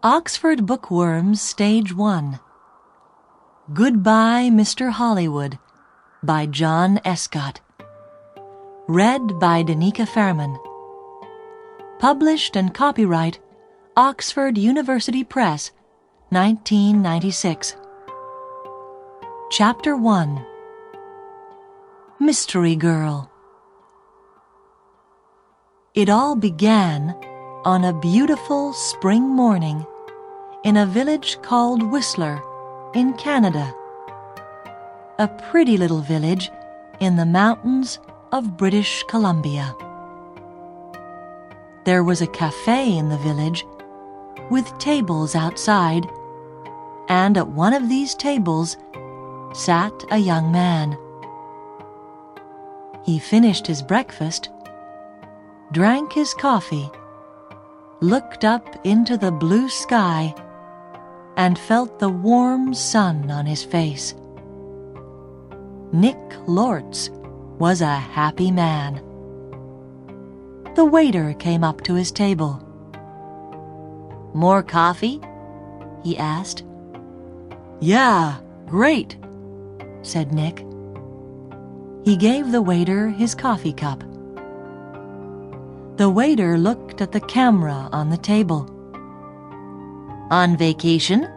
Oxford Bookworms Stage 1. Goodbye, Mr. Hollywood, by John Escott. Read by Denica Fairman. Published and copyright Oxford University Press, 1996. Chapter 1. Mystery Girl. It all began on a beautiful spring morning in a village called Whistler in Canada. A pretty little village in the mountains of British Columbia. There was a cafe in the village with tables outside, and at one of these tables sat a young man. He finished his breakfast, drank his coffee, looked up into the blue sky, and felt the warm sun on his face. Nick Lortz was a happy man. The waiter came up to his table. "More coffee?" he asked. "Yeah, great," said Nick. He gave the waiter his coffee cup. The waiter looked at the camera on the table. "On vacation?"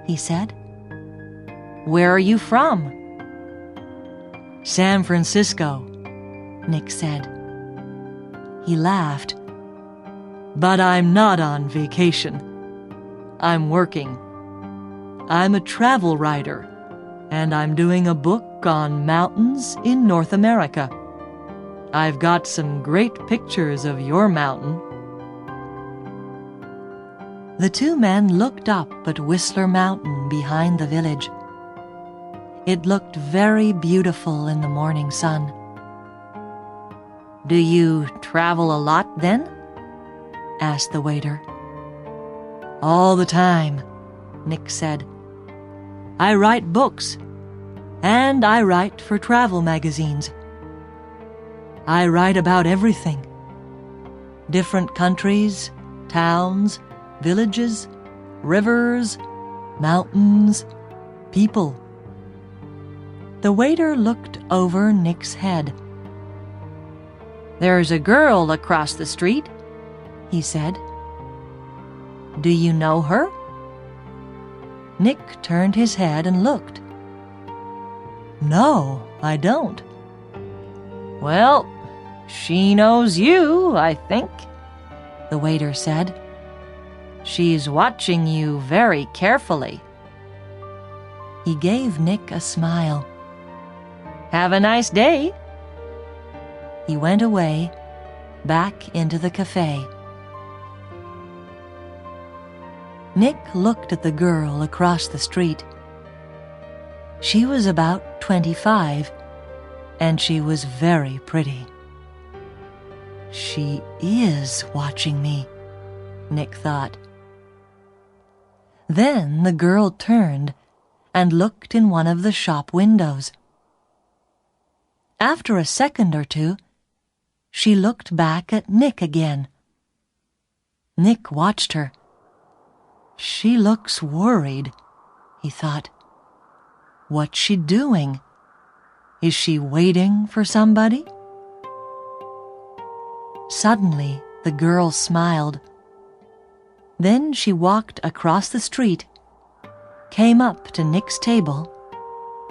he said. "Where are you from?" "San Francisco," Nick said. He laughed. "But I'm not on vacation. I'm working. I'm a travel writer, and I'm doing a book on mountains in North America. I've got some great pictures of your mountain." The two men looked up at Whistler Mountain behind the village. It looked very beautiful in the morning sun. "Do you travel a lot then?" asked the waiter. "All the time," Nick said. "I write books, and I write for travel magazines. I write about everything. Different countries, towns, villages, rivers, mountains, people." The waiter looked over Nick's head. "There's a girl across the street," he said. "Do you know her?" Nick turned his head and looked. "No, I don't." "Well, she knows you, I think," the waiter said. "She's watching you very carefully." He gave Nick a smile. "Have a nice day." He went away, back into the cafe. Nick looked at the girl across the street. She was about 25, and she was very pretty. "She is watching me," Nick thought. Then the girl turned and looked in one of the shop windows. After a second or two, she looked back at Nick again. Nick watched her. "She looks worried," he thought. "What's she doing? Is she waiting for somebody?" Suddenly, the girl smiled. Then she walked across the street, came up to Nick's table,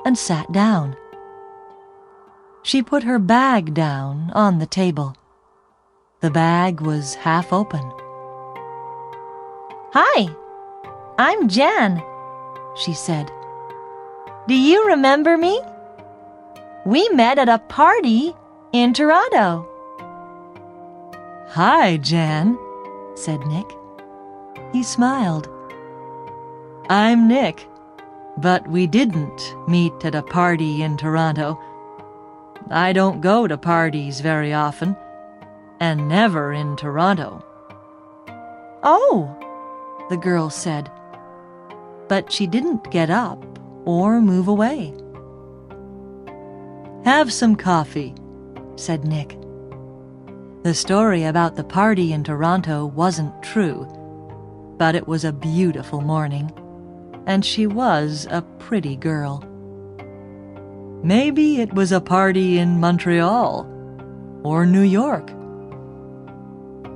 and sat down. She put her bag down on the table. The bag was half open. "Hi, I'm Jan," she said. "Do you remember me? We met at a party in Toronto." "Hi, Jan," said Nick. He smiled. "I'm Nick, but we didn't meet at a party in Toronto. I don't go to parties very often, and never in Toronto." "Oh," the girl said, but she didn't get up or move away. "Have some coffee," said Nick. The story about the party in Toronto wasn't true. but it was a beautiful morning, and she was a pretty girl. Maybe it was a party in Montreal or New York.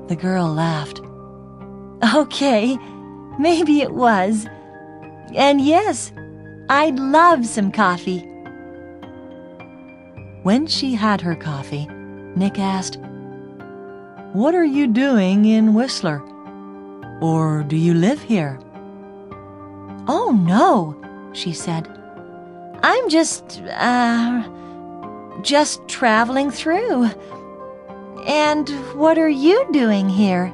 The girl laughed. Okay, maybe it was. And yes, I'd love some coffee. When she had her coffee, Nick asked, "What are you doing in Whistler? Or do you live here?" "Oh, no," she said. "I'm just traveling through. And what are you doing here?"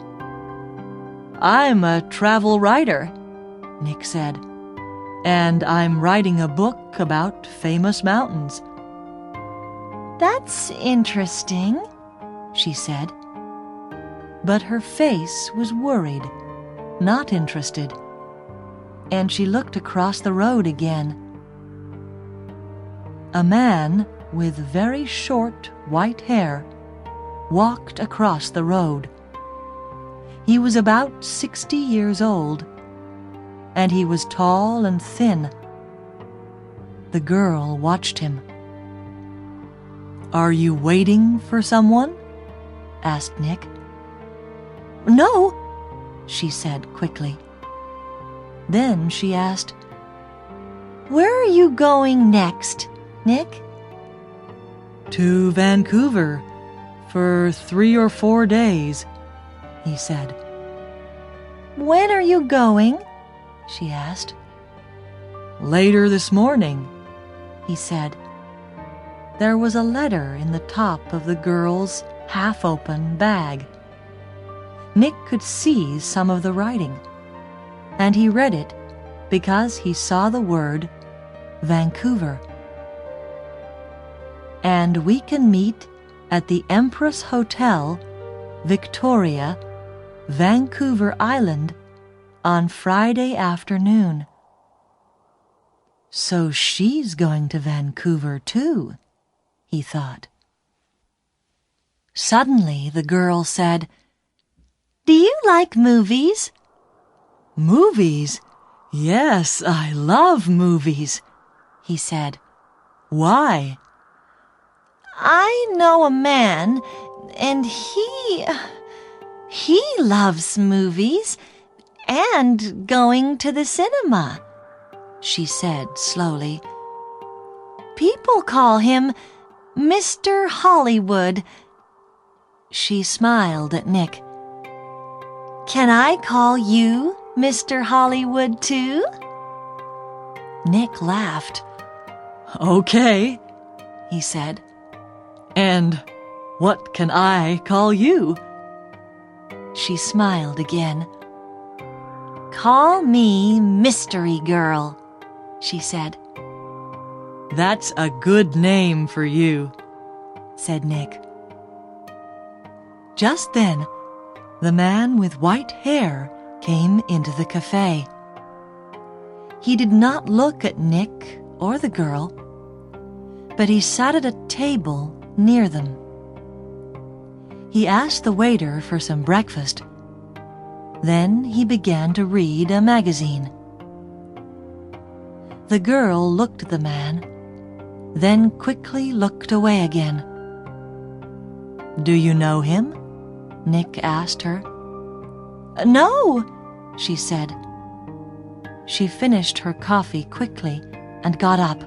"I'm a travel writer," Nick said, "and I'm writing a book about famous mountains." "That's interesting," she said. But her face was worried, not interested, and she looked across the road again. A man with very short white hair walked across the road. He was about 60 years old, and he was tall and thin. The girl watched him. "Are you waiting for someone?" asked Nick. "No," she said quickly. Then she asked, "Where are you going next, Nick?" "To Vancouver for 3 or 4 days," he said. "When are you going?" she asked. "Later this morning," he said. There was a letter in the top of the girl's half-open bag. Nick could see some of the writing, and he read it because he saw the word Vancouver. "And we can meet at the Empress Hotel, Victoria, Vancouver Island, on Friday afternoon." So she's going to Vancouver too, he thought. Suddenly the girl said, "Do you like movies?" "Movies? Yes, I love movies," he said. "Why?" "I know a man, and he loves movies and going to the cinema," she said slowly. "People call him Mr. Hollywood." She smiled at Nick. "Can I call you Mr. Hollywood too?" Nick laughed. "Okay," he said. "And what can I call you?" She smiled again. "Call me Mystery Girl," she said. "That's a good name for you," said Nick. Just then, the man with white hair came into the cafe. He did not look at Nick or the girl, but he sat at a table near them. He asked the waiter for some breakfast. Then he began to read a magazine. The girl looked at the man, then quickly looked away again. "Do you know him?" Nick asked her. "No," she said. She finished her coffee quickly and got up.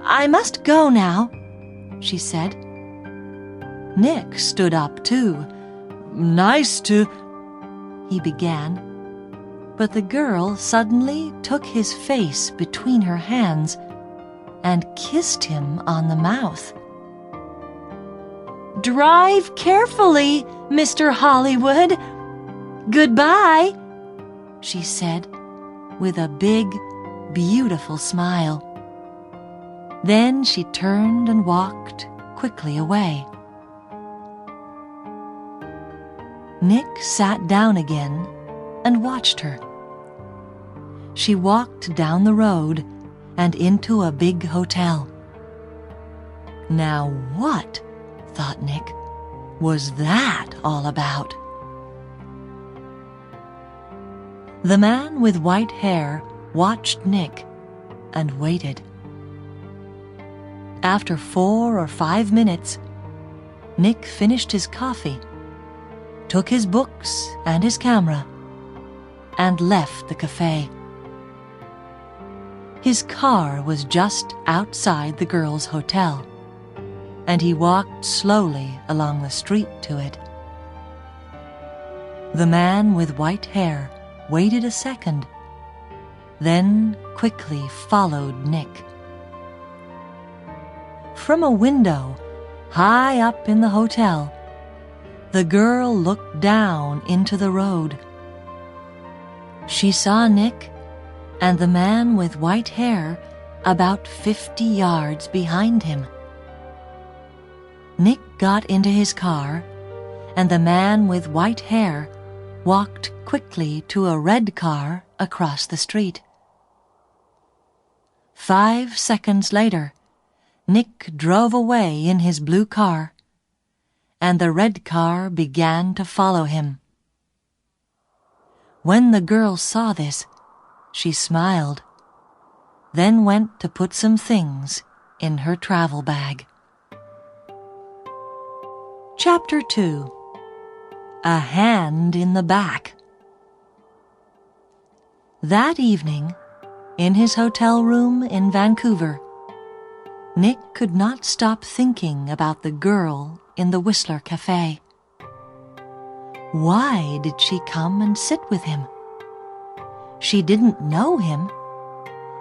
"I must go now," she said. Nick stood up too. "Nice to—" he began, but the girl suddenly took his face between her hands and kissed him on the mouth. "Drive carefully, Mr. Hollywood. Goodbye," she said with a big, beautiful smile. Then she turned and walked quickly away. Nick sat down again and watched her. She walked down the road and into a big hotel. Now what, thought Nick, was that all about? The man with white hair watched Nick and waited. After 4 or 5 minutes, Nick finished his coffee, took his books and his camera, and left the cafe. His car was just outside the girls' hotel, and he walked slowly along the street to it. The man with white hair waited a second, then quickly followed Nick. From a window high up in the hotel, the girl looked down into the road. She saw Nick and the man with white hair about 50 yards behind him. Nick got into his car, and the man with white hair walked quickly to a red car across the street. 5 seconds later, Nick drove away in his blue car, and the red car began to follow him. When the girl saw this, she smiled, then went to put some things in her travel bag. Chapter 2. A Hand in the Back. That evening, in his hotel room in Vancouver, Nick could not stop thinking about the girl in the Whistler Cafe. Why did she come and sit with him? She didn't know him,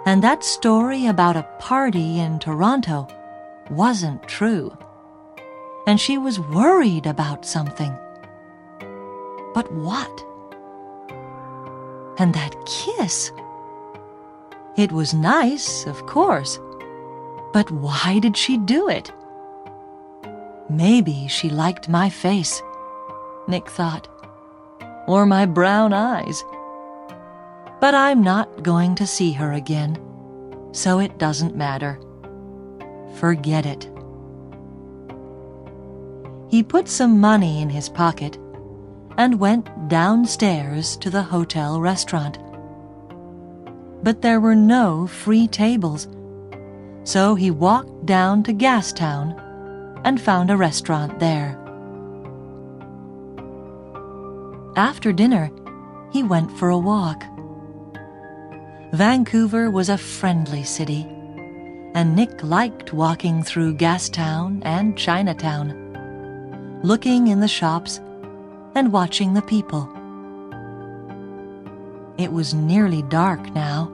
and that story about a party in Toronto wasn't true, and she was worried about something. But what? And that kiss? It was nice, of course, but why did she do it? Maybe she liked my face, Nick thought, or my brown eyes. But I'm not going to see her again, so it doesn't matter. Forget it. He put some money in his pocket and went downstairs to the hotel restaurant. But there were no free tables, so he walked down to Gastown and found a restaurant there. After dinner, he went for a walk. Vancouver was a friendly city, and Nick liked walking through Gastown and Chinatown, looking in the shops and watching the people. It was nearly dark now,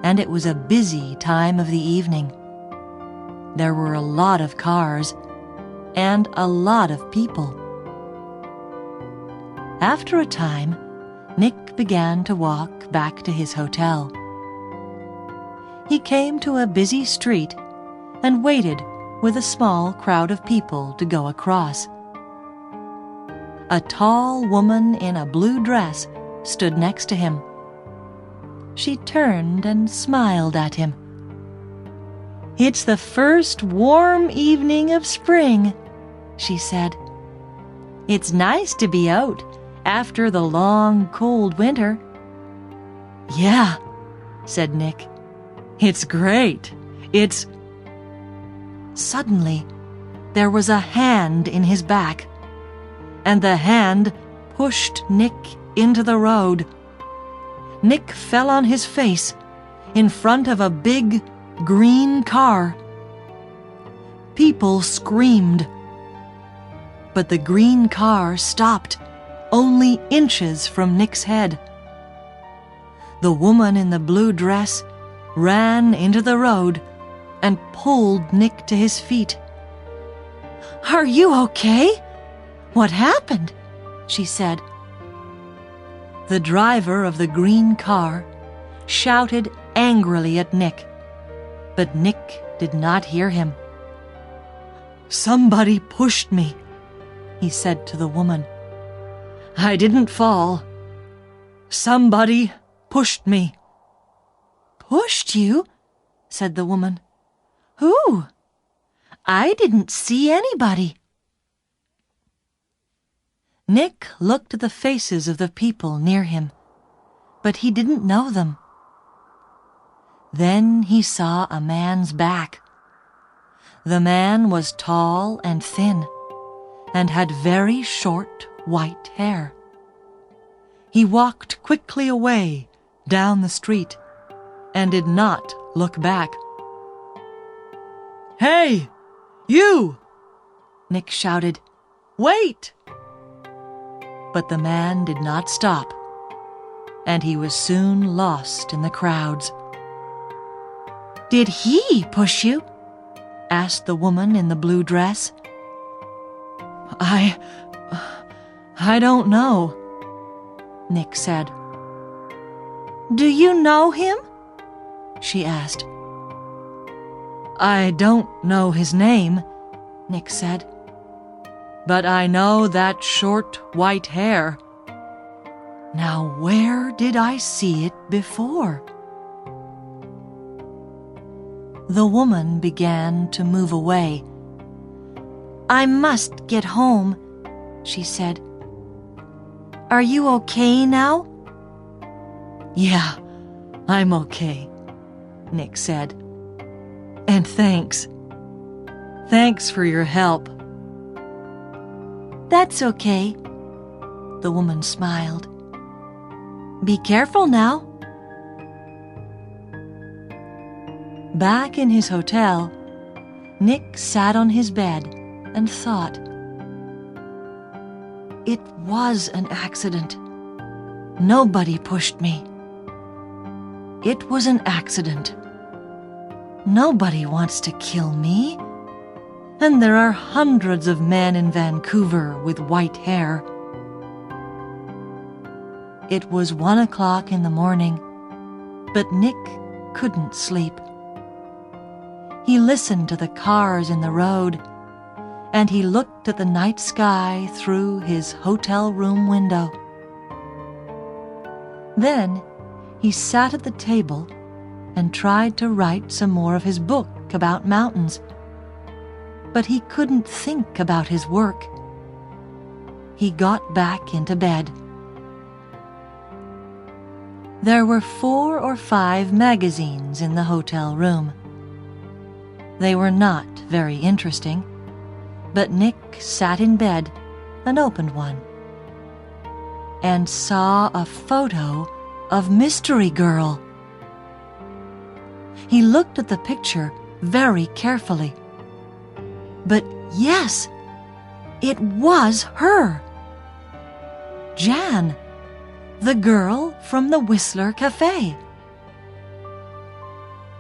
and it was a busy time of the evening. There were a lot of cars and a lot of people. After a time, Nick began to walk back to his hotel. He came to a busy street and waited with a small crowd of people to go across. A tall woman in a blue dress stood next to him. She turned and smiled at him. "It's the first warm evening of spring," she said. "It's nice to be out after the long, cold winter." "Yeah," said Nick. "It's great. It's—" Suddenly, there was a hand in his back, and the hand pushed Nick into the road. Nick fell on his face in front of a big green car. People screamed, but the green car stopped only inches from Nick's head. The woman in the blue dress ran into the road and pulled Nick to his feet. "Are you okay? What happened?" she said. The driver of the green car shouted angrily at Nick, but Nick did not hear him. "Somebody pushed me," he said to the woman. "I didn't fall. Somebody pushed me." "Pushed you?" said the woman. "Who? I didn't see anybody." Nick looked at the faces of the people near him, but he didn't know them. Then he saw a man's back. The man was tall and thin, and had very short white hair. He walked quickly away down the street, and did not look back. "Hey, you!" Nick shouted. "Wait!" But the man did not stop, and he was soon lost in the crowds. "Did he push you?" asked the woman in the blue dress. I don't know," Nick said. "Do you know him?" she asked. "I don't know his name," Nick said, "but I know that short white hair. Now where did I see it before?" The woman began to move away. "I must get home," she said. "Are you okay now?" "Yeah, I'm okay," Nick said. "And thanks. Thanks for your help." "That's okay," the woman smiled. "Be careful now." Back in his hotel, Nick sat on his bed and thought. It was an accident. Nobody pushed me. It was an accident. Nobody wants to kill me. And there are hundreds of men in Vancouver with white hair. It was 1 o'clock in the morning, but Nick couldn't sleep. He listened to the cars in the road, and he looked at the night sky through his hotel room window. Then he sat at the table and tried to write some more of his book about mountains. But he couldn't think about his work. He got back into bed. There were 4 or 5 magazines in the hotel room. They were not very interesting, but Nick sat in bed and opened one, and saw a photo of Mystery Girl. He looked at the picture very carefully. But yes, it was her. Jan, the girl from the Whistler Cafe.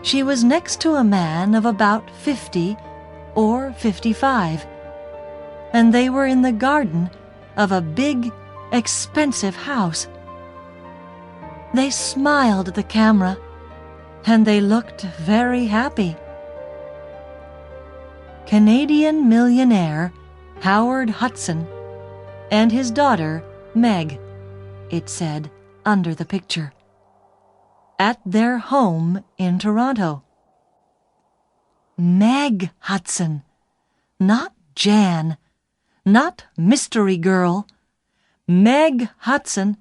She was next to a man of about 50 or 55, and they were in the garden of a big, expensive house. They smiled at the camera, and they looked very happy. Canadian millionaire Howard Hudson and his daughter Meg, it said under the picture, at their home in Toronto. Meg Hudson, not Jan, not Mystery Girl. Meg Hudson,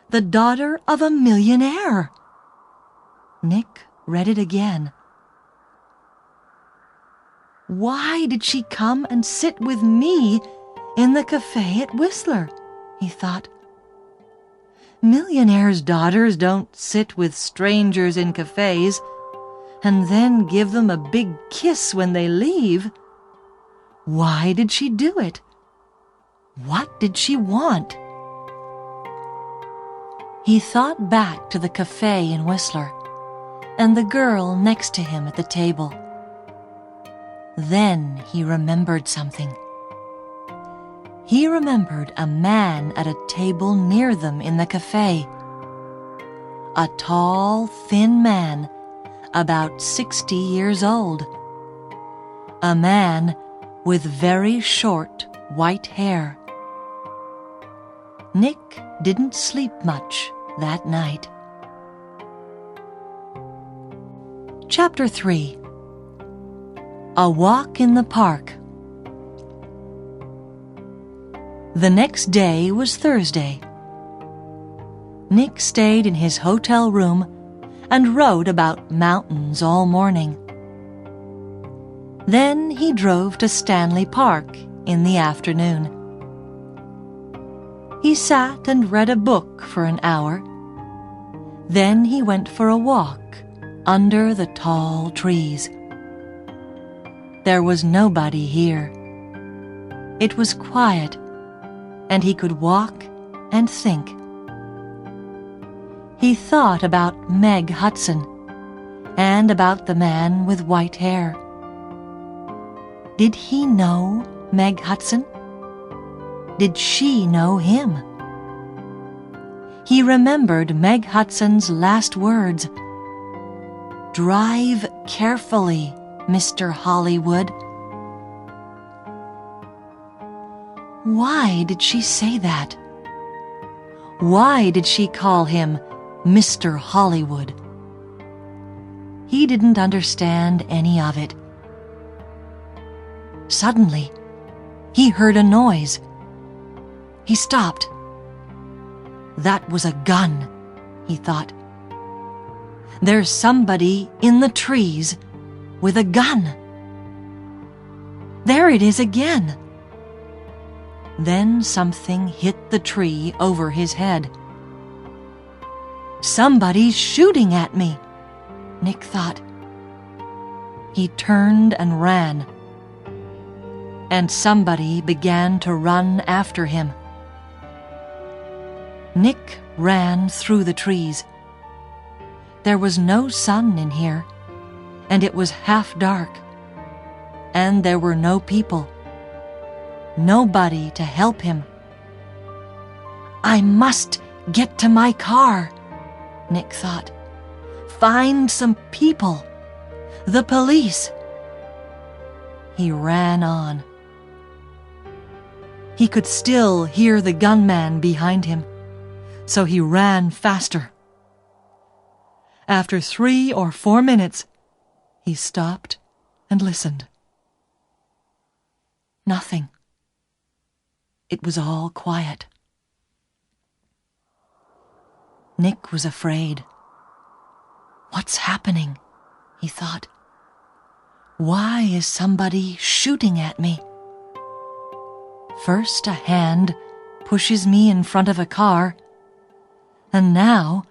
the daughter of a millionaire. Nick read it again. Why did she come and sit with me in the cafe at Whistler? He thought. Millionaires' daughters don't sit with strangers in cafes and then give them a big kiss when they leave. Why did she do it? What did she want? He thought back to the cafe in Whistler and the girl next to him at the table. Then he remembered something. He remembered a man at a table near them in the cafe. A tall, thin man, about 60 years old. A man with very short white hair. Nick didn't sleep much that night. Chapter 3. A Walk in the Park. The next day was Thursday. Nick stayed in his hotel room and wrote about mountains all morning. Then he drove to Stanley Park in the afternoon. He sat and read a book for an hour. Then he went for a walk under the tall trees. There was nobody here. It was quiet, and he could walk and think. He thought about Meg Hudson and about the man with white hair. Did he know Meg Hudson? Did she know him? He remembered Meg Hudson's last words. "Drive carefully, Mr. Hollywood." Why did she say that? Why did she call him Mr. Hollywood? He didn't understand any of it. Suddenly, he heard a noise. He stopped. That was a gun, he thought. There's somebody in the trees with a gun. There it is again. Then something hit the tree over his head. Somebody's shooting at me, Nick thought. He turned and ran, and somebody began to run after him. Nick ran through the trees. There was no sun in here, and it was half dark, and there were no people. Nobody to help him. I must get to my car, Nick thought. Find some people. The police. He ran on. He could still hear the gunman behind him, so he ran faster. After 3 or 4 minutes, he stopped and listened. Nothing. It was all quiet. Nick was afraid. What's happening? He thought. Why is somebody shooting at me? First a hand pushes me in front of a car, and now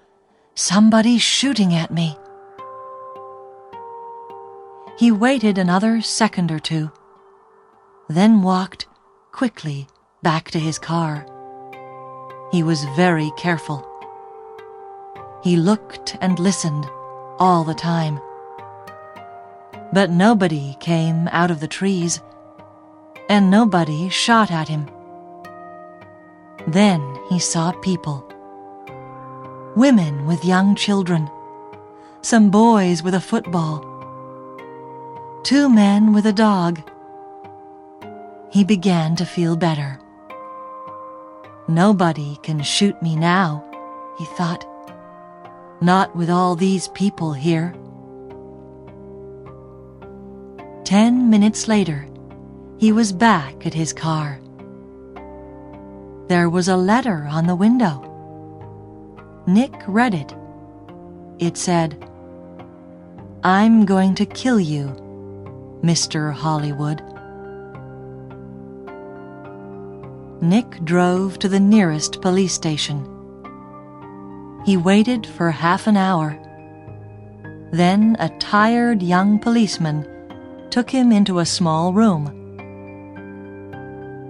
somebody's shooting at me. He waited another second or two, then walked quickly back to his car. He was very careful. He looked and listened all the time. But nobody came out of the trees, and nobody shot at him. Then he saw people. Women with young children, some boys with a football, 2 men with a dog. He began to feel better. Nobody can shoot me now, he thought. Not with all these people here. 10 minutes later, he was back at his car. There was a letter on the window. Nick read it. It said, "I'm going to kill you, Mr. Hollywood." Nick drove to the nearest police station. He waited for half an hour. Then a tired young policeman took him into a small room.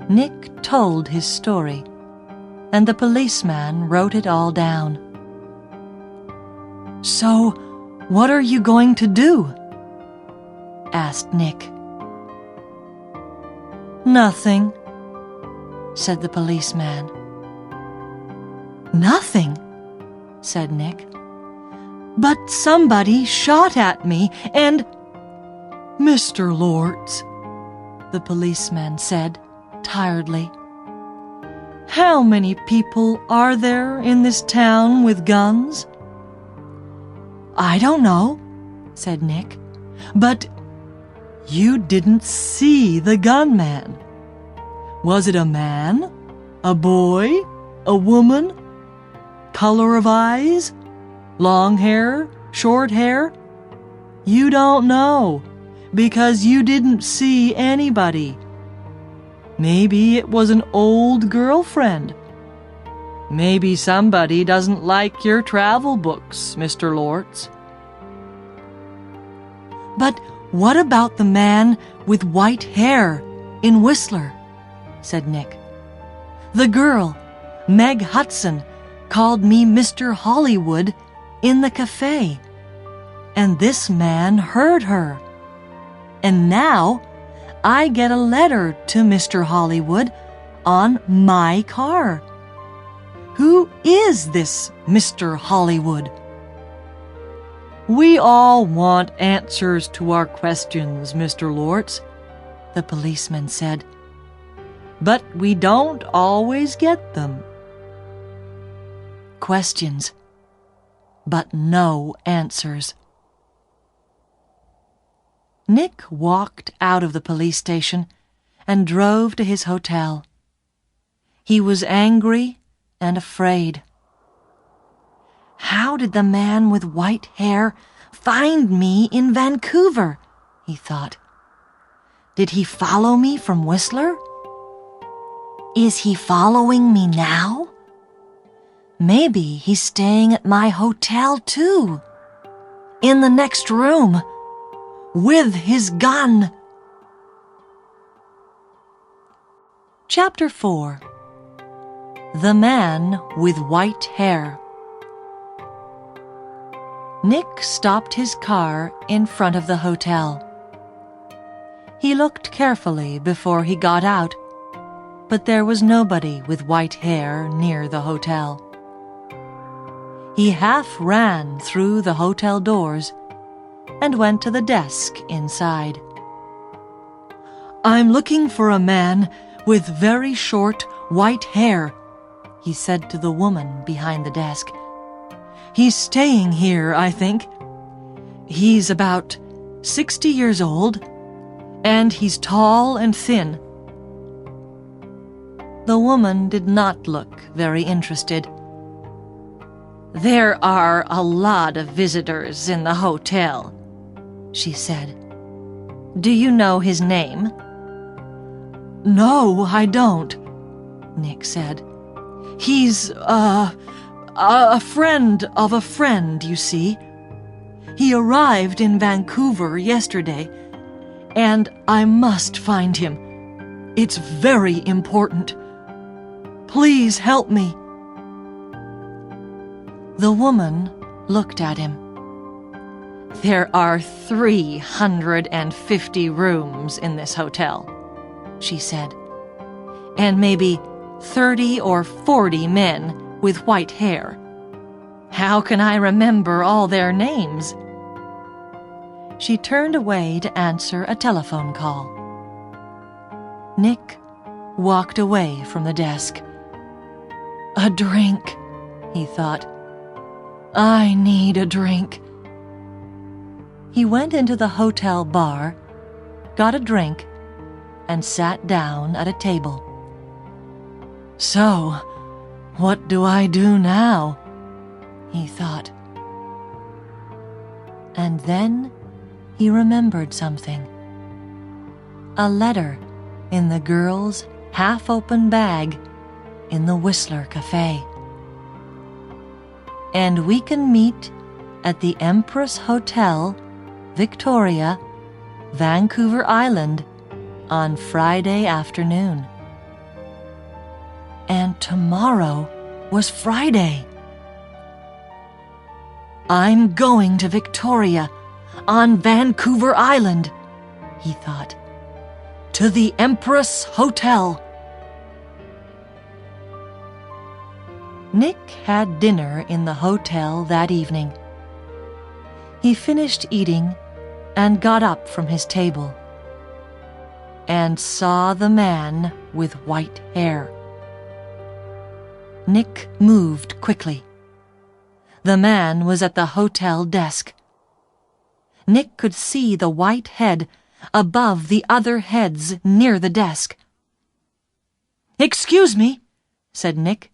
Nick told his story, and the policeman wrote it all down. "So, what are you going to do?" asked Nick. "Nothing," said the policeman. "Nothing?" said Nick. "But somebody shot at me and—" "Mr. Lords," the policeman said tiredly, "how many people are there in this town with guns?" "I don't know," said Nick, "but you didn't see the gunman. Was it a man, a boy, a woman?" color of eyes? Long hair? Short hair? You don't know, because you didn't see anybody. Maybe it was an old girlfriend. Maybe somebody doesn't like your travel books, Mr. Lortz. But what about the man with white hair in Whistler? Said Nick. The girl, Meg Hudson, called me Mr. Hollywood in the cafe, and this man heard her. And now I get a letter to Mr. Hollywood on my car. Who is this Mr. Hollywood? We all want answers to our questions, Mr. Lortz, the policeman said. But we don't always get them. Questions, but no answers. Nick walked out of the police station and drove to his hotel. He was angry and afraid. How did the man with white hair find me in Vancouver? He thought. Did he follow me from Whistler? Is he following me now? Maybe he's staying at my hotel too. In the next room. With his gun. Chapter 4. The Man with White Hair. Nick stopped his car in front of the hotel. He looked carefully before he got out, but there was nobody with white hair near the hotel. He half ran through the hotel doors and went to the desk inside. I'm looking for a man with very short white hair, he said to the woman behind the desk. He's staying here, I think. He's about 60 years old, and he's tall and thin. The woman did not look very interested. There are a lot of visitors in the hotel, she said. Do you know his name? No, I don't, Nick said. He's, a friend of a friend, you see. He arrived in Vancouver yesterday, and I must find him. It's very important. Please help me. The woman looked at him. There are 350 rooms in this hotel, she said, and maybe 30 or 40 men with white hair. How can I remember all their names? She turned away to answer a telephone call. Nick walked away from the desk. A drink, he thought. I need a drink. He went into the hotel bar, got a drink, and sat down at a table. So, what do I do now? He thought. And then he remembered something. A letter in the girl's half-open bag in the Whistler Cafe. And we can meet at the Empress Hotel, Victoria, Vancouver Island, on Friday afternoon. And tomorrow was Friday. I'm going to Victoria, on Vancouver Island, he thought. To the Empress Hotel. Nick had dinner in the hotel that evening. He finished eating and got up from his table and saw the man with white hair. Nick moved quickly. The man was at the hotel desk. Nick could see the white head above the other heads near the desk. "Excuse me," said Nick.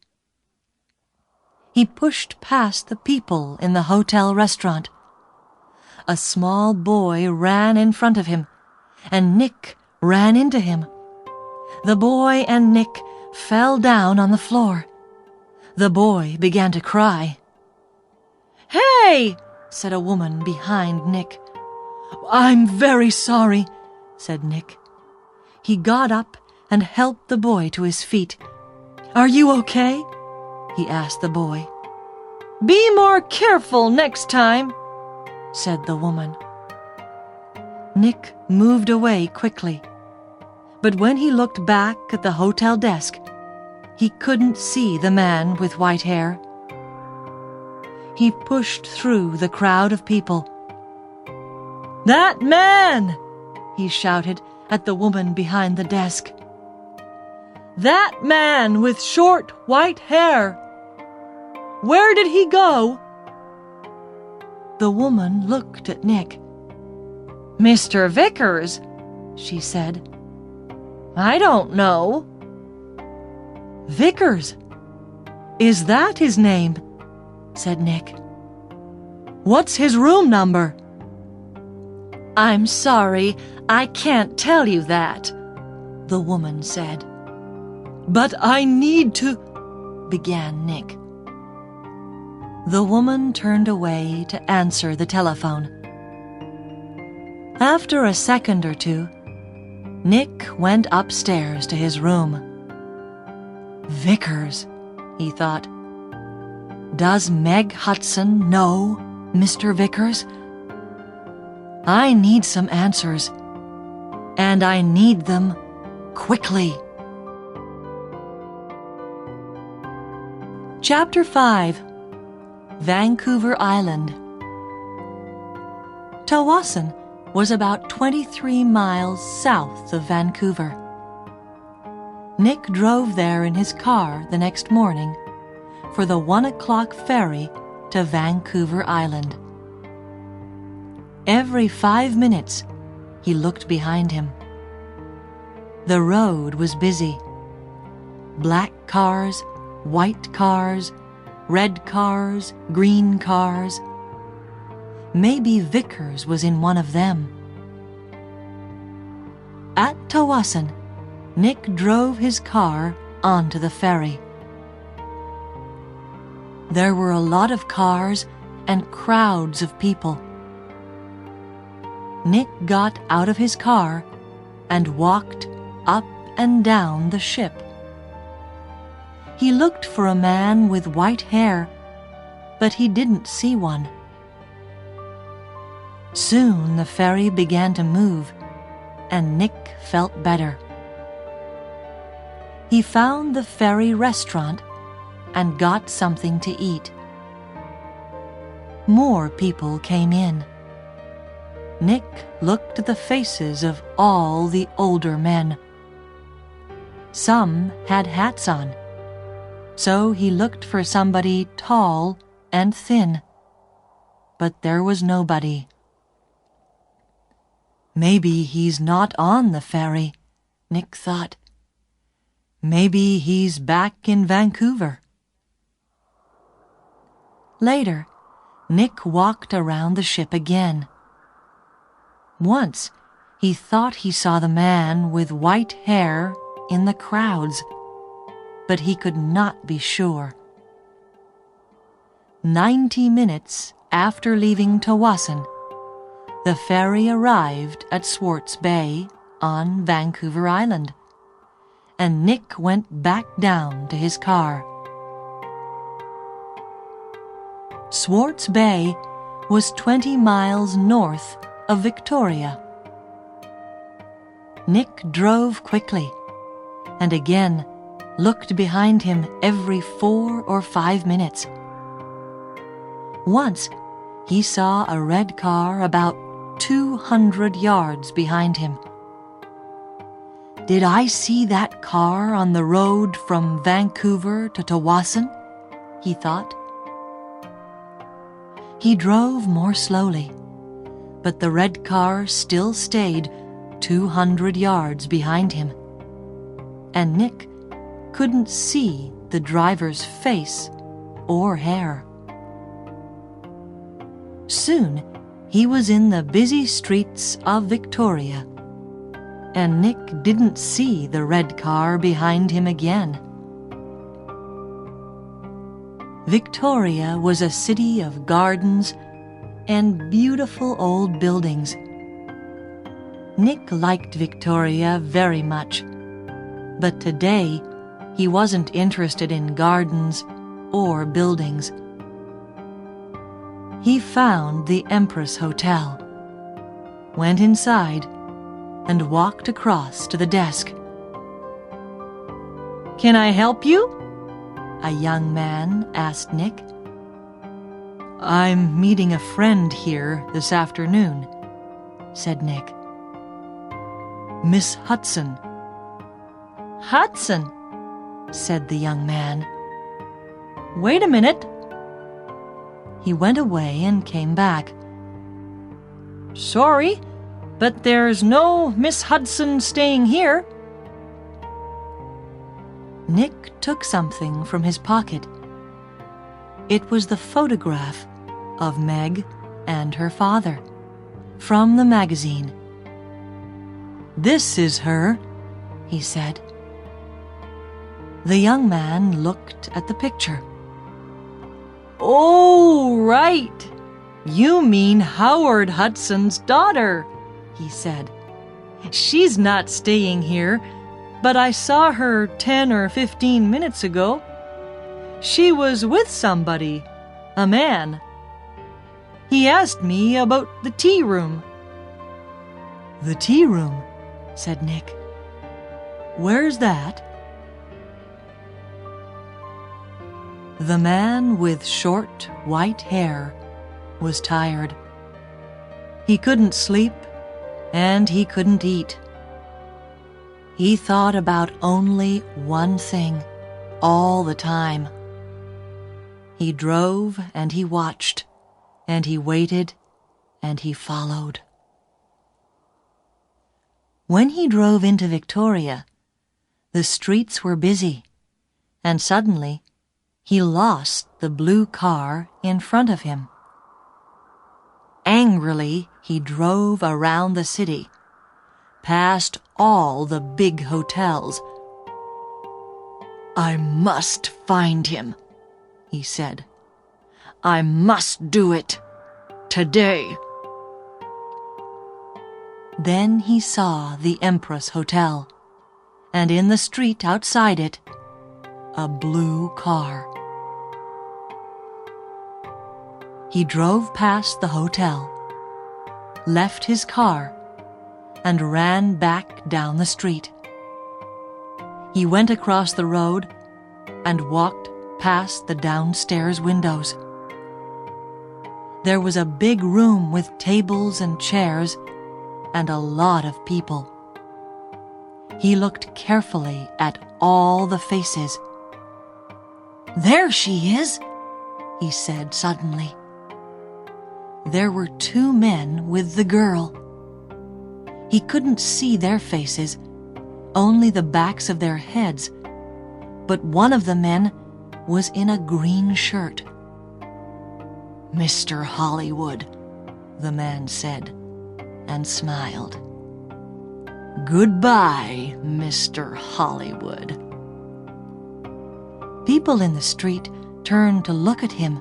he pushed past the people in the hotel restaurant. A small boy ran in front of him, and Nick ran into him. The boy and Nick fell down on the floor. The boy began to cry. "Hey!" said a woman behind Nick. "I'm very sorry," said Nick. He got up and helped the boy to his feet. "Are you okay?" he asked the boy. "Be more careful next time," said the woman. Nick moved away quickly, but when he looked back at the hotel desk, he couldn't see the man with white hair. He pushed through the crowd of people. "That man!" he shouted at the woman behind the desk. "That man with short white hair! Where did he go?" The woman looked at Nick. "Mr. Vickers," she said. "I don't know." "Vickers? Is that his name?" said Nick. "What's his room number?" "I'm sorry, I can't tell you that," the woman said. "But I need to," began Nick. The woman turned away to answer the telephone. After a second or two, Nick went upstairs to his room. Vickers, he thought. Does Meg Hudson know Mr. Vickers? I need some answers, and I need them quickly. Chapter 5. Vancouver Island. Tawasin was about 23 miles south of Vancouver. Nick drove there in his car the next morning for the 1 o'clock ferry to Vancouver Island. Every 5 minutes, he looked behind him. The road was busy. Black cars, white cars, red cars, green cars. Maybe Vickers was in one of them. At Tawasin, Nick drove his car onto the ferry. There were a lot of cars and crowds of people. Nick got out of his car and walked up and down the ship. He looked for a man with white hair, but he didn't see one. Soon the ferry began to move, and Nick felt better. He found the ferry restaurant and got something to eat. More people came in. Nick looked at the faces of all the older men. Some had hats on, so he looked for somebody tall and thin, but there was nobody. Maybe he's not on the ferry, Nick thought. Maybe he's back in Vancouver. Later, Nick walked around the ship again. Once, he thought he saw the man with white hair in the crowds, but he could not be sure. 90 minutes after leaving Tawasin, the ferry arrived at Swartz Bay on Vancouver Island, and Nick went back down to his car. Swartz Bay was 20 miles north of Victoria. Nick drove quickly, and again looked behind him every 4 or 5 minutes. Once, he saw a red car about 200 yards behind him. Did I see that car on the road from Vancouver to Tawasin? He thought. He drove more slowly, but the red car still stayed 200 yards behind him, and Nick couldn't see the driver's face or hair. Soon, he was in the busy streets of Victoria, and Nick didn't see the red car behind him again. Victoria was a city of gardens and beautiful old buildings. Nick liked Victoria very much, but today he wasn't interested in gardens or buildings. He found the Empress Hotel, went inside, and walked across to the desk. "Can I help you?" a young man asked Nick. "I'm meeting a friend here this afternoon," said Nick. "Miss Hudson." "Hudson," said the young man. "Wait a minute." He went away and came back. "Sorry, but there's no Miss Hudson staying here." Nick took something from his pocket. It was the photograph of Meg and her father from the magazine. "This is her," he said. The young man looked at the picture. "Oh, right. You mean Howard Hudson's daughter," he said. "She's not staying here, but I saw her 10 or 15 minutes ago. She was with somebody, a man. He asked me about the tea room." "The tea room," said Nick. "Where's that?" The man with short, white hair was tired. He couldn't sleep, and he couldn't eat. He thought about only one thing all the time. He drove and he watched, and he waited and he followed. When he drove into Victoria, the streets were busy, and suddenly he lost the blue car in front of him. Angrily, he drove around the city, past all the big hotels. "I must find him," he said. "I must do it today." Then he saw the Empress Hotel, and in the street outside it, a blue car. He drove past the hotel, left his car, and ran back down the street. He went across the road and walked past the downstairs windows. There was a big room with tables and chairs and a lot of people. He looked carefully at all the faces. "There she is," he said suddenly. There were 2 men with the girl. He couldn't see their faces, only the backs of their heads, but one of the men was in a green shirt. "Mr. Hollywood," the man said, and smiled. "Goodbye, Mr. Hollywood." People in the street turned to look at him,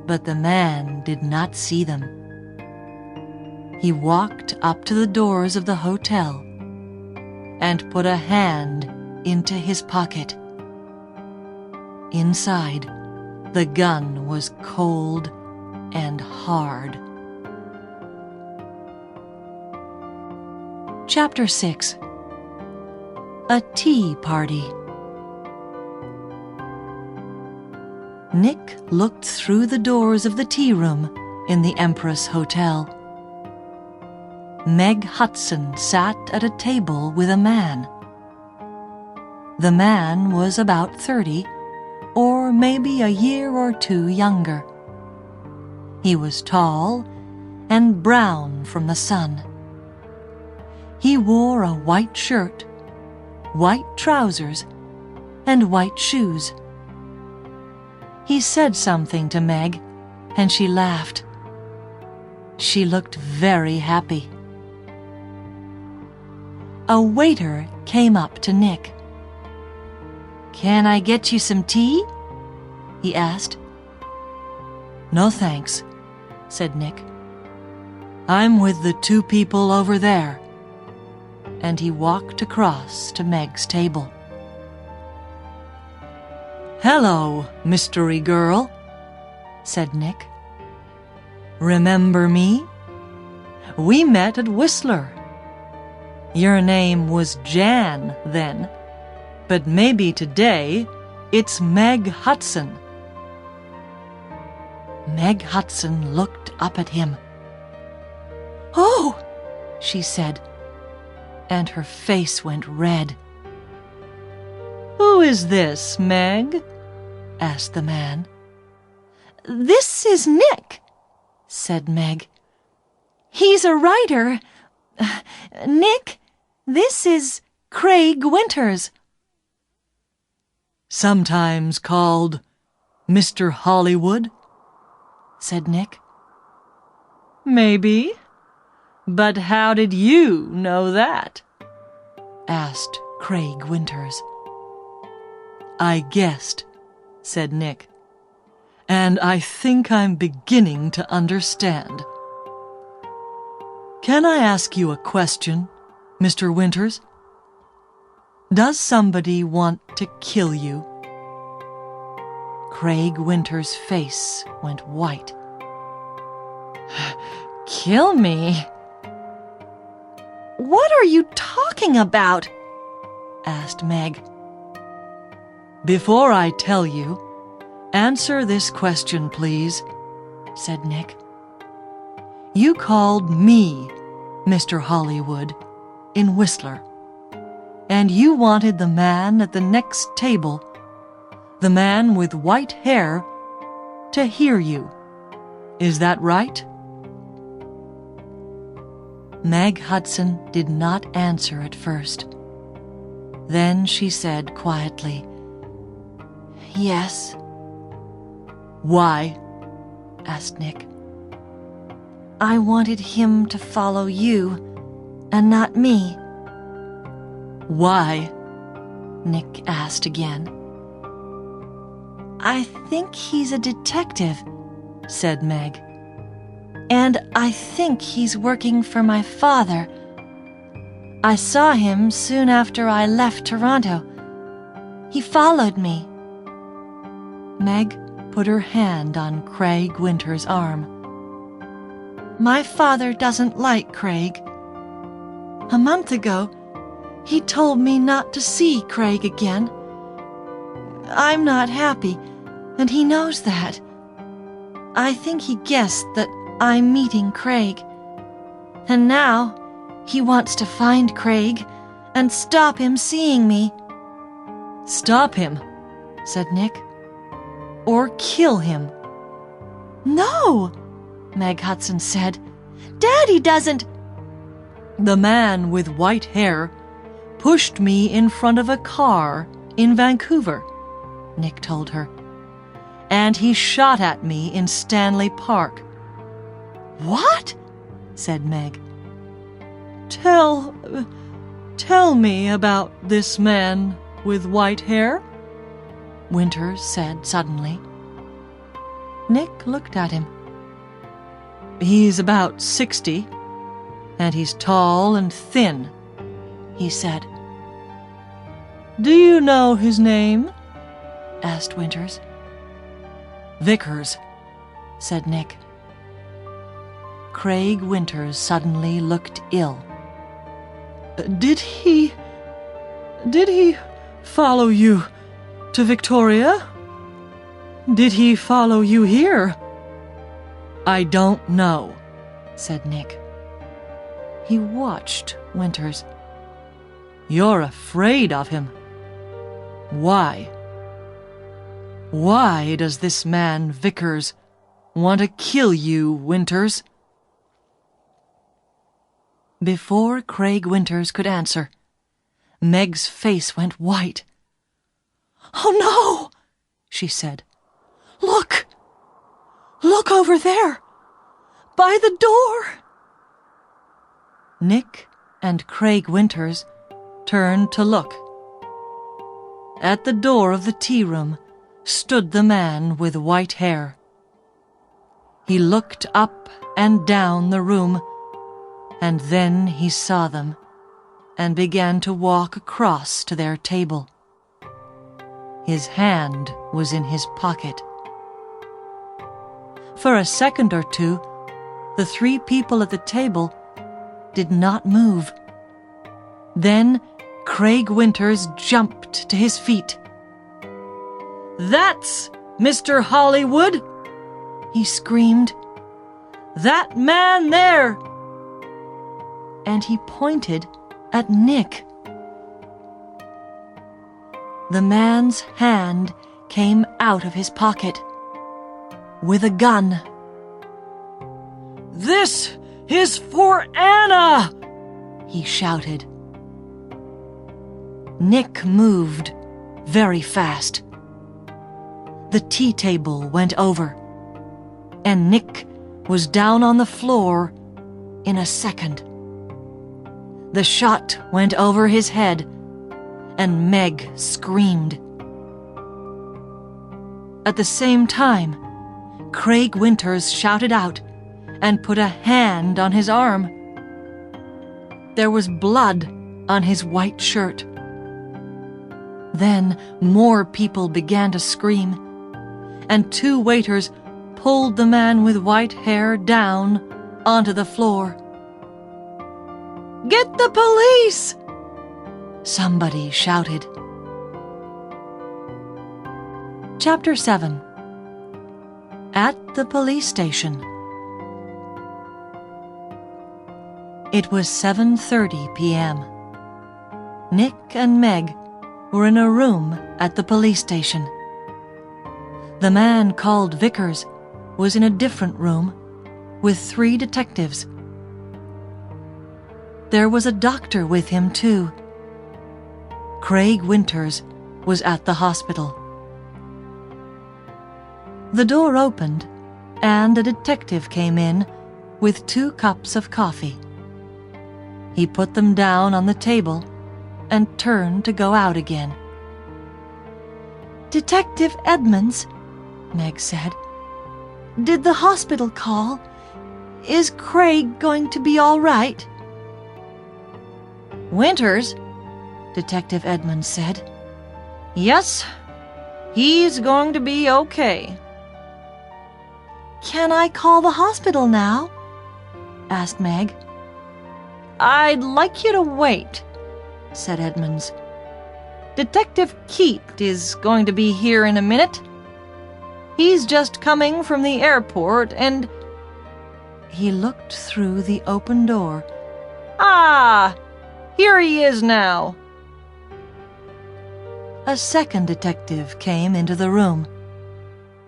but the man did not see them. He walked up to the doors of the hotel and put a hand into his pocket. Inside, the gun was cold and hard. Chapter 6. A Tea Party. Nick looked through the doors of the tea room in the Empress Hotel. Meg Hudson sat at a table with a man. The man was about 30, or maybe a year or 2 younger. He was tall and brown from the sun. He wore a white shirt, white trousers, and white shoes. He said something to Meg, and she laughed. She looked very happy. A waiter came up to Nick. "Can I get you some tea?" he asked. "No thanks," said Nick. "I'm with the two people over there." And he walked across to Meg's table. "Hello, mystery girl," said Nick. "Remember me? We met at Whistler. Your name was Jan then, but maybe today it's Meg Hudson." Meg Hudson looked up at him. "Oh," she said, and her face went red. "Who is this, Meg?" asked the man. "This is Nick," said Meg. "He's a writer. Nick, this is Craig Winters." "Sometimes called Mr. Hollywood," said Nick. "Maybe. But how did you know that?" asked Craig Winters. "I guessed," said Nick. "And I think I'm beginning to understand. Can I ask you a question, Mr. Winters? Does somebody want to kill you?" Craig Winters' face went white. "Kill me? What are you talking about?" asked Meg. "Before I tell you, answer this question, please," said Nick. "You called me Mr. Hollywood in Whistler, and you wanted the man at the next table, the man with white hair, to hear you. Is that right?" Meg Hudson did not answer at first. Then she said quietly, "Yes." "Why?" asked Nick. "I wanted him to follow you, and not me." "Why?" Nick asked again. "I think he's a detective," said Meg. "And I think he's working for my father. I saw him soon after I left Toronto. He followed me." Meg put her hand on Craig Winters' arm. "My father doesn't like Craig. A month ago, he told me not to see Craig again. I'm not happy, and he knows that. I think he guessed that I'm meeting Craig. And now he wants to find Craig and stop him seeing me." "Stop him," said Nick. "Or kill him." "No," Meg Hudson said. "Daddy doesn't—" "The man with white hair pushed me in front of a car in Vancouver," Nick told her. "And he shot at me in Stanley Park." "What?" said Meg. Tell me about this man with white hair," Winters said suddenly. Nick looked at him. "He's about 60, and he's tall and thin," he said. "Do you know his name?" asked Winters. "Vickers," said Nick. Craig Winters suddenly looked ill. Did he follow you to Victoria? Did he follow you here?" "I don't know," said Nick. He watched Winters. "You're afraid of him. Why? Why does this man Vickers want to kill you, Winters?" Before Craig Winters could answer, Meg's face went white. "Oh, no," she said. Look! Look over there! By the door! Nick and Craig Winters turned to look. At the door of the tea room stood the man with white hair. He looked up and down the room, and then he saw them and began to walk across to their table. His hand was in his pocket. For a second or two, the three people at the table did not move. Then Craig Winters jumped to his feet. "That's Mr. Hollywood!" he screamed. "That man there!" And he pointed at Nick. The man's hand came out of his pocket with a gun. "This is for Anna!" he shouted. Nick moved very fast. The tea table went over, and Nick was down on the floor in a second. The shot went over his head, and Meg screamed. At the same time, Craig Winters shouted out and put a hand on his arm. There was blood on his white shirt. Then more people began to scream, and two waiters pulled the man with white hair down onto the floor. "Get the police!" somebody shouted. Chapter 7. At the police station. It was 7:30 p.m. Nick and Meg were in a room at the police station. The man called Vickers was in a different room with 3 detectives. There was a doctor with him, too. Craig Winters was at the hospital. The door opened, and a detective came in with 2 cups of coffee. He put them down on the table and turned to go out again. "Detective Edmonds," Meg said, "did the hospital call? Is Craig going to be all right?" "Winters," Detective Edmonds said, "yes, he's going to be okay." "Can I call the hospital now?" asked Meg. "I'd like you to wait," said Edmonds. "Detective Keat is going to be here in a minute. He's just coming from the airport and—" He looked through the open door. "Ah, here he is now." A second detective came into the room,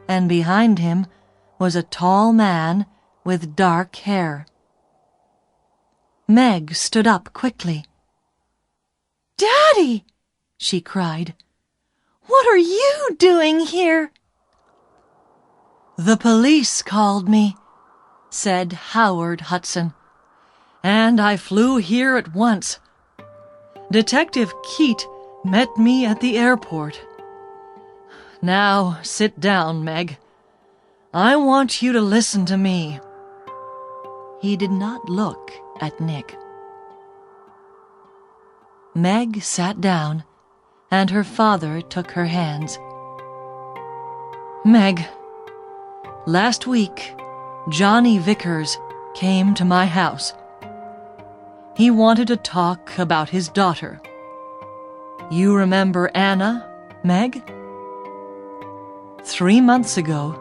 and behind him was a tall man with dark hair. Meg stood up quickly. "Daddy!" she cried. "What are you doing here?" "The police called me," said Howard Hudson, "and I flew here at once. Detective Keat met me at the airport. Now sit down, Meg. I want you to listen to me." He did not look at Nick. Meg sat down, and her father took her hands. "Meg, last week, Johnny Vickers came to my house. He wanted to talk about his daughter. You remember Anna, Meg? 3 months ago,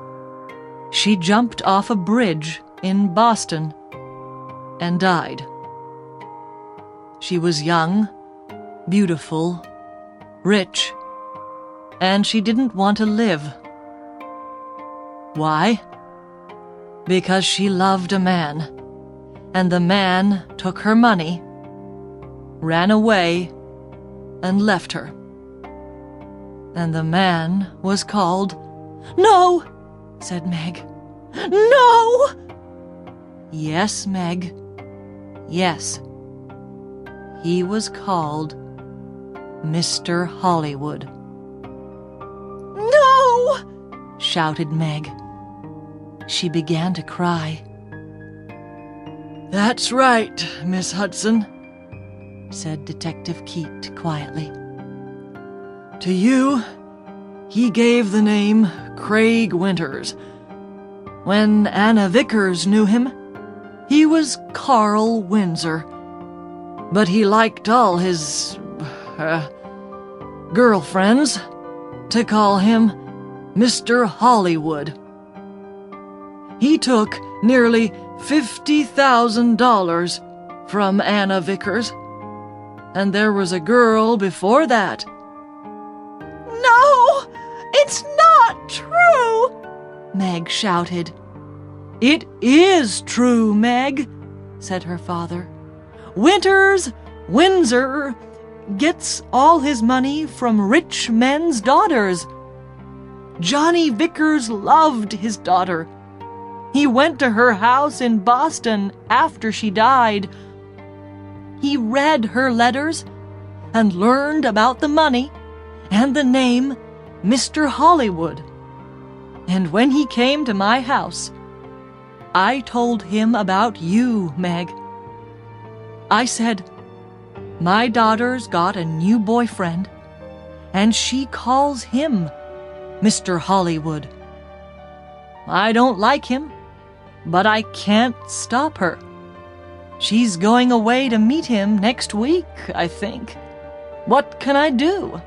she jumped off a bridge in Boston and died. She was young, beautiful, rich, and she didn't want to live. Why? Because she loved a man, and the man took her money, ran away, and left her. And the man was called—" "No!" said Meg. "No!" "Yes, Meg. Yes. He was called Mr. Hollywood." "No!" shouted Meg. She began to cry. "That's right, Miss Hudson," said Detective Keat quietly. "To you, he gave the name Craig Winters. When Anna Vickers knew him, he was Carl Windsor. But he liked all his, girlfriends to call him Mr. Hollywood. He took nearly $50,000 from Anna Vickers, and there was a girl before that." "No, it's not true!" Meg shouted. "It is true, Meg," said her father. Windsor gets all his money from rich men's daughters. Johnny Vickers loved his daughter. He went to her house in Boston after she died. He read her letters and learned about the money and the name Mr. Hollywood. And when he came to my house, I told him about you, Meg. I said, 'My daughter's got a new boyfriend, and she calls him Mr. Hollywood. I don't like him, but I can't stop her. She's going away to meet him next week, I think. What can I do?'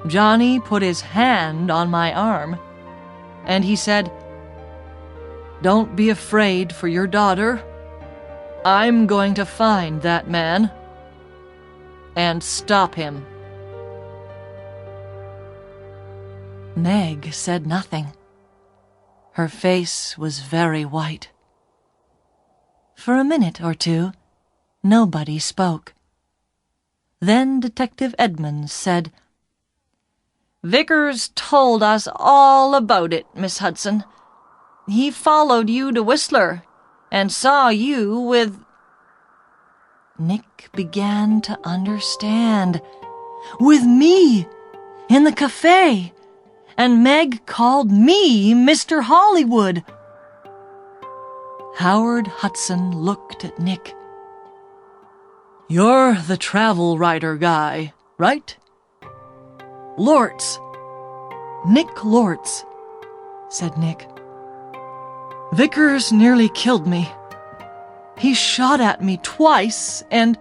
Johnny put his hand on my arm, and he said, 'Don't be afraid for your daughter. I'm going to find that man and stop him.'" Meg said nothing. Her face was very white. For a minute or two, nobody spoke. Then Detective Edmonds said, "Vickers told us all about it, Miss Hudson. He followed you to Whistler and saw you with—" Nick began to understand. "With me, in the cafe, and Meg called me Mr. Hollywood." Howard Hudson looked at Nick. "You're the travel writer guy, right?" "Lortz. Nick Lortz," said Nick. "Vickers nearly killed me. He shot at me twice, and—"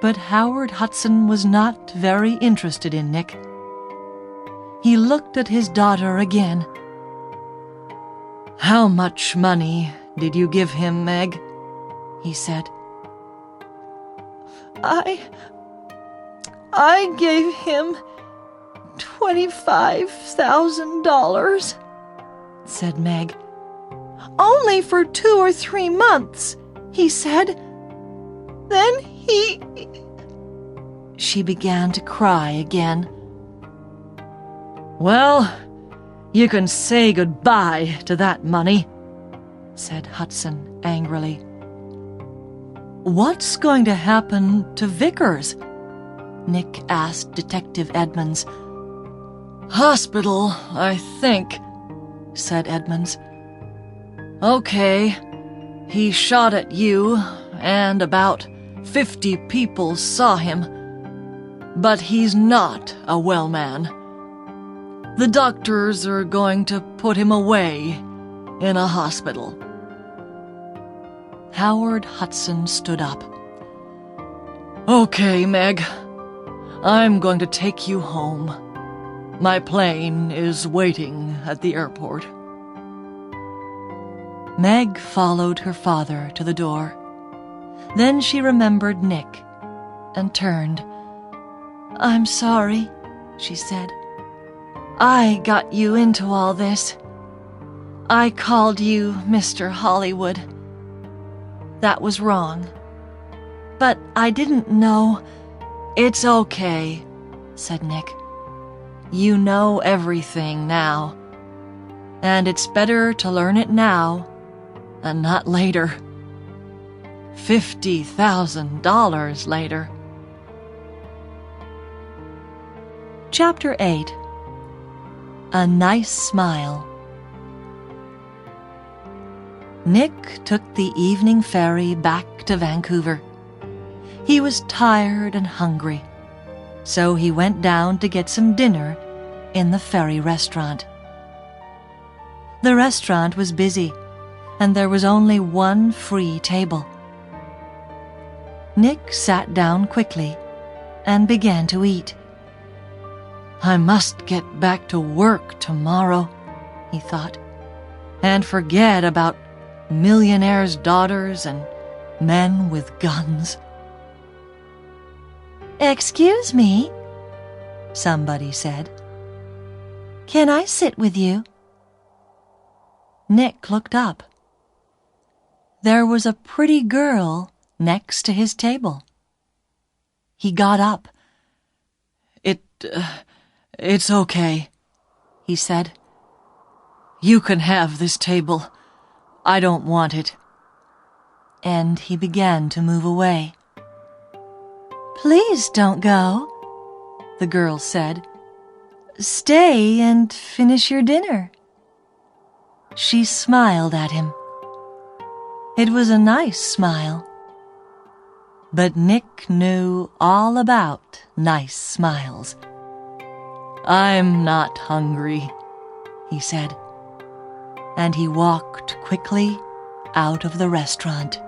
But Howard Hudson was not very interested in Nick. He looked at his daughter again. "How much money did you give him, Meg?" he said. I gave him $25,000, said Meg. "Only for 2 or 3 months, he said. Then he—" She began to cry again. "Well, you can say goodbye to that money," said Hudson angrily. "What's going to happen to Vickers?" Nick asked Detective Edmonds. "Hospital, I think," said Edmonds. "Okay, he shot at you, and about 50 people saw him. But he's not a well man. The doctors are going to put him away in a hospital." Howard Hudson stood up. "Okay, Meg. I'm going to take you home. My plane is waiting at the airport." Meg followed her father to the door. Then she remembered Nick and turned. "I'm sorry," she said. "I got you into all this. I called you Mr. Hollywood. That was wrong. But I didn't know—" "It's okay," said Nick. "You know everything now. and it's better to learn it now and not later. $50,000 later. Chapter 8. A Nice Smile. Nick took the evening ferry back to Vancouver. He was tired and hungry, so he went down to get some dinner in the ferry restaurant. The restaurant was busy, and there was only one free table. Nick sat down quickly and began to eat. I must get back to work tomorrow, he thought, and forget about millionaires' daughters and men with guns. Excuse me, somebody said. Can I sit with you? Nick looked up. There was a pretty girl next to his table. He got up. It's okay, he said. You can have this table. I don't want it. And he began to move away. Please don't go, the girl said. Stay and finish your dinner. She smiled at him. It was a nice smile. But Nick knew all about nice smiles. I'm not hungry, he said, and he walked quickly out of the restaurant.